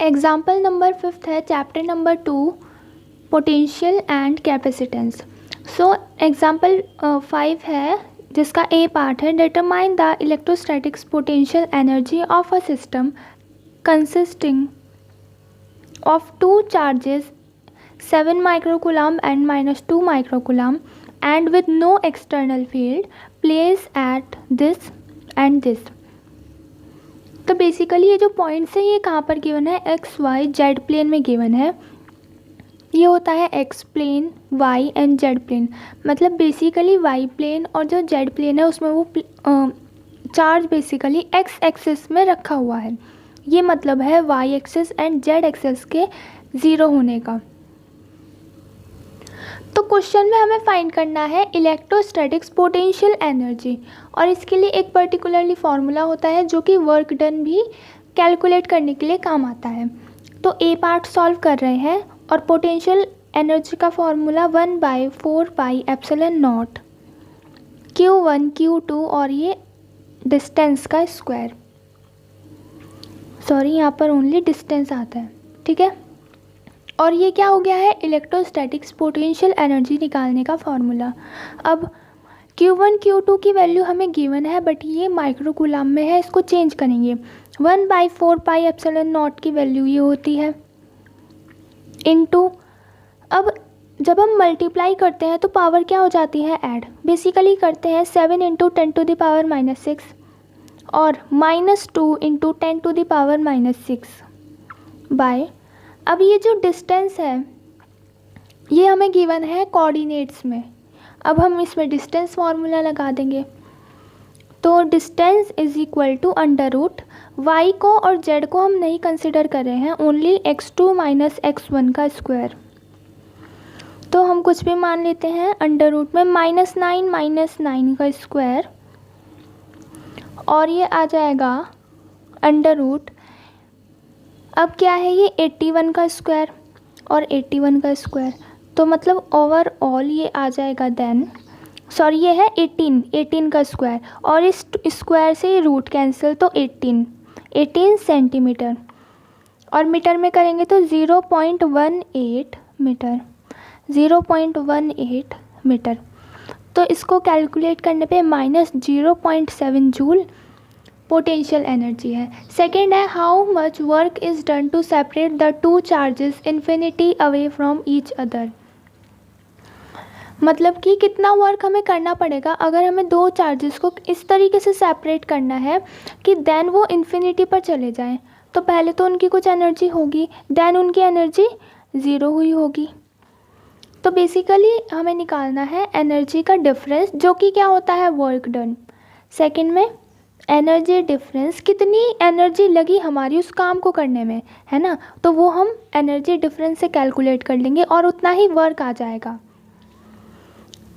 Example number 5 है chapter number 2 potential and capacitance. So example 5 है जिसका ए पार्ट है determine the electrostatics potential energy of a system consisting of two charges 7 microcoulomb and -2 microcoulomb and with no external field place at this and this. तो basically ये जो points है ये कहाँ पर गिवन है, एक्स वाई जेड प्लेन में given है। ये होता है X plane, Y and Z plane. मतलब बेसिकली वाई प्लेन और जो जेड प्लेन है उसमें वो चार्ज बेसिकली एक्स एक्सिस में रखा हुआ है। ये मतलब है Y axis and Z axis के ज़ीरो होने का। तो क्वेश्चन में हमें फाइंड करना है इलेक्ट्रोस्टैटिक्स पोटेंशियल एनर्जी, और इसके लिए एक पर्टिकुलरली फार्मूला होता है जो कि वर्क डन भी कैलकुलेट करने के लिए काम आता है। तो ए पार्ट सॉल्व कर रहे हैं और पोटेंशियल एनर्जी का फार्मूला 1/4πε0 Q1 Q2 और ये डिस्टेंस का स्क्वायर, सॉरी यहाँ पर ओनली डिस्टेंस आता है, ठीक है। और ये क्या हो गया है, इलेक्ट्रोस्टैटिक्स पोटेंशियल एनर्जी निकालने का फार्मूला। अब Q1 Q2 की वैल्यू हमें गिवन है बट ये माइक्रोकूलम में है, इसको चेंज करेंगे। 1/4πε0 की वैल्यू ये होती है इनटू, अब जब हम मल्टीप्लाई करते हैं तो पावर क्या हो जाती है, ऐड। बेसिकली करते हैं 7 × 10⁻⁻6 और -2 × 10⁻⁻6 बाय, अब ये जो डिस्टेंस है ये हमें गिवन है कोऑर्डिनेट्स में। अब हम इसमें डिस्टेंस फार्मूला लगा देंगे। तो distance is equal to √ Y को और जेड को हम नहीं कंसिडर कर रहे हैं, ओनली x2 - x1 का स्क्वायर। तो हम कुछ भी मान लेते हैं, √ में -9 का स्क्वायर और ये आ जाएगा √ अब क्या है ये 81 का स्क्वायर और 81 का स्क्वायर। तो मतलब ओवरऑल ये आ जाएगा देन, सॉरी ये है 18 का स्क्वायर और इस स्क्वायर से ये रूट कैंसिल, तो 18 सेंटीमीटर और मीटर में करेंगे तो 0.18 मीटर, 0.18 मीटर। तो इसको कैलकुलेट करने पे -0.7 जूल पोटेंशियल एनर्जी है। सेकेंड है how much work is done to separate the two charges infinity away from each other. मतलब कि कितना वर्क हमें करना पड़ेगा अगर हमें दो चार्जेस को इस तरीके से सेपरेट करना है कि देन वो इन्फिनिटी पर चले जाएं। तो पहले तो उनकी कुछ एनर्जी होगी, देन उनकी एनर्जी ज़ीरो हुई होगी। तो बेसिकली हमें निकालना है एनर्जी का डिफरेंस जो कि क्या होता है, वर्क डन। सेकेंड में एनर्जी डिफरेंस, कितनी एनर्जी लगी हमारी उस काम को करने में, है ना। तो वो हम एनर्जी डिफरेंस से कैलकुलेट कर लेंगे और उतना ही वर्क आ जाएगा।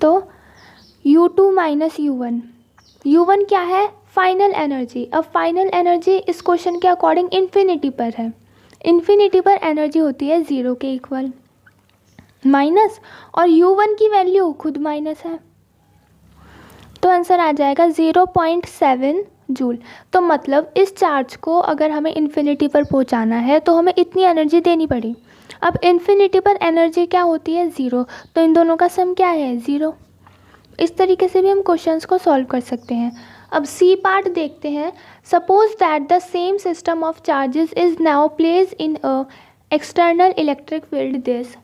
तो U2 - U1, U1 क्या है, फाइनल एनर्जी। अब फाइनल एनर्जी इस क्वेश्चन के अकॉर्डिंग इन्फिनिटी पर है। इन्फिनिटी पर एनर्जी होती है 0 के इक्वल, माइनस और U1 की वैल्यू खुद माइनस है, तो आंसर आ जाएगा 0.7 जूल। तो मतलब इस चार्ज को अगर हमें इन्फिनिटी पर पहुंचाना है तो हमें इतनी एनर्जी देनी पड़ी। अब इन्फिनिटी पर एनर्जी क्या होती है, 0, तो इन दोनों का सम क्या है, 0। इस तरीके से भी हम क्वेश्चंस को सॉल्व कर सकते हैं। अब सी पार्ट देखते हैं। Suppose that the same system of charges is now place in a external electric field this,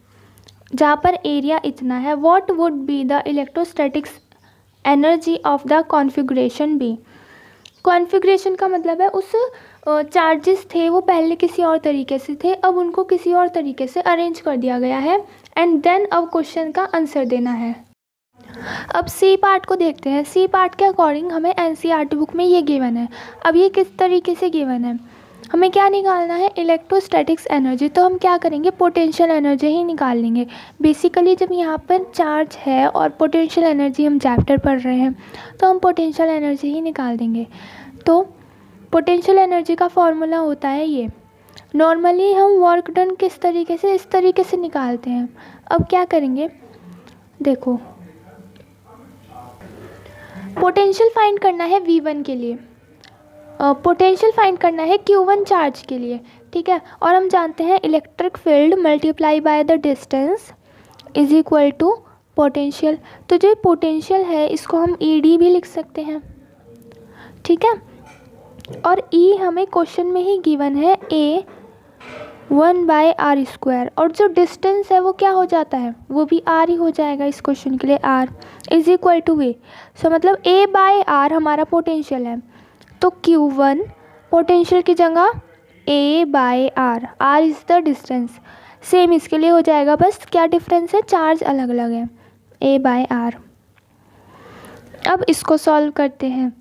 जहाँ पर एरिया इतना है, what would be the electrostatics energy of the configuration B. Configuration का मतलब है उस चार्जेस थे वो पहले किसी और तरीके से थे, अब उनको किसी और तरीके से अरेंज कर दिया गया है एंड देन अब क्वेश्चन का आंसर देना है। अब सी पार्ट को देखते हैं। सी पार्ट के अकॉर्डिंग हमें एनसीईआरटी बुक में ये गिवन है। अब ये किस तरीके से गिवन है, हमें क्या निकालना है, इलेक्ट्रोस्टैटिक्स एनर्जी। तो हम क्या करेंगे, पोटेंशियल एनर्जी ही निकाल लेंगे। बेसिकली जब यहाँ पर चार्ज है और पोटेंशियल एनर्जी हम चैप्टर पढ़ रहे हैं तो हम पोटेंशियल एनर्जी ही निकाल देंगे। तो पोटेंशियल एनर्जी का फॉर्मूला होता है ये। नॉर्मली हम वर्क डन किस तरीके से, इस तरीके से निकालते हैं। अब क्या करेंगे, देखो पोटेंशियल फाइंड करना है V1 के लिए, पोटेंशियल फाइंड करना है Q1 चार्ज के लिए। ठीक है। और हम जानते हैं electric field multiply by the distance is equal to potential. तो जो पोटेंशियल है इसको हम ईडी भी लिख सकते हैं, ठीक है। और ई हमें क्वेश्चन में ही गिवन है ए 1/r², और जो डिस्टेंस है वो क्या हो जाता है, वो भी आर ही हो जाएगा इस क्वेश्चन के लिए, आर इज इक्वल टू ए। सो मतलब a/r हमारा पोटेंशियल है, तो Q1 पोटेंशियल की जगह a/r, r is the distance, same इसके लिए हो जाएगा, बस क्या डिफरेंस है, चार्ज अलग अलग है, a/r। अब इसको सॉल्व करते हैं,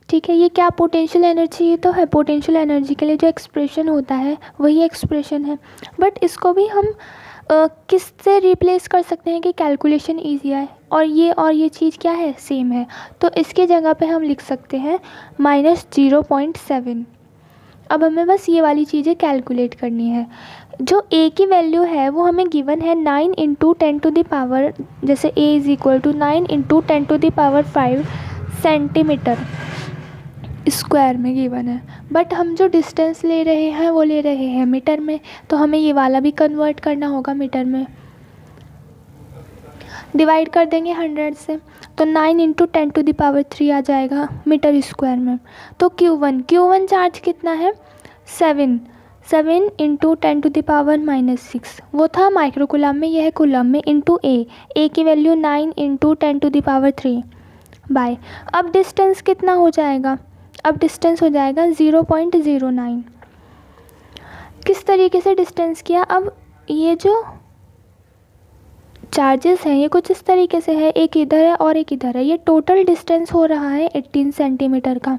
ठीक है। ये क्या पोटेंशियल एनर्जी, ये तो है पोटेंशियल एनर्जी के लिए जो एक्सप्रेशन होता है वही एक्सप्रेशन है, बट इसको भी हम किस से रिप्लेस कर सकते हैं कि कैलकुलेशन ईजी है, और ये चीज़ क्या है, सेम है, तो इसके जगह पे हम लिख सकते हैं -0.7। अब हमें बस ये वाली चीज़ें कैलकुलेट करनी है। जो a की वैल्यू है वो हमें गिवन है 9 × 10⁻, जैसे a is equal to 9 × 10⁵ centimetre square में गिवन है, बट हम जो डिस्टेंस ले रहे हैं वो ले रहे हैं मीटर में, तो हमें ये वाला भी कन्वर्ट करना होगा मीटर में। डिवाइड कर देंगे 100 से, तो 9 × 10⁻³ आ जाएगा मीटर स्क्वायर में। तो Q1 चार्ज कितना है, 7 × 10⁻⁻6, वो था माइक्रोकुलम में, यह है कुलम में, इंटू ए की वैल्यू 9 × 10⁻³ बाय। अब डिस्टेंस कितना हो जाएगा, अब डिस्टेंस हो जाएगा 0.09। किस तरीके से डिस्टेंस किया, अब ये जो चार्जेस हैं ये कुछ इस तरीके से है, एक इधर है और एक इधर है, ये टोटल डिस्टेंस हो रहा है 18 सेंटीमीटर का,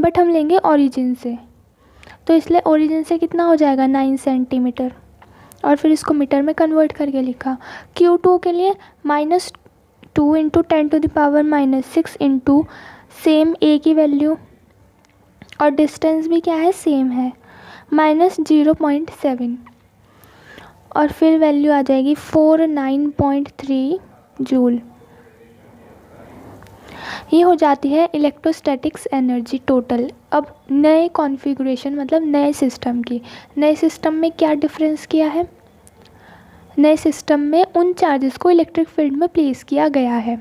बट हम लेंगे ओरिजिन से, तो इसलिए ओरिजिन से कितना हो जाएगा 9 सेंटीमीटर, और फिर इसको मीटर में कन्वर्ट करके लिखा। Q2 के लिए -2 × 10⁻⁻6 इंटू सेम a की वैल्यू, और डिस्टेंस भी क्या है, सेम है, -0.7, और फिर वैल्यू आ जाएगी 49.3 जूल। ये हो जाती है इलेक्ट्रोस्टैटिक्स एनर्जी टोटल। अब नए कॉन्फ़िगरेशन मतलब नए सिस्टम की, नए सिस्टम में क्या डिफरेंस किया है, नए सिस्टम में उन चार्जेस को इलेक्ट्रिक फील्ड में प्लेस किया गया है।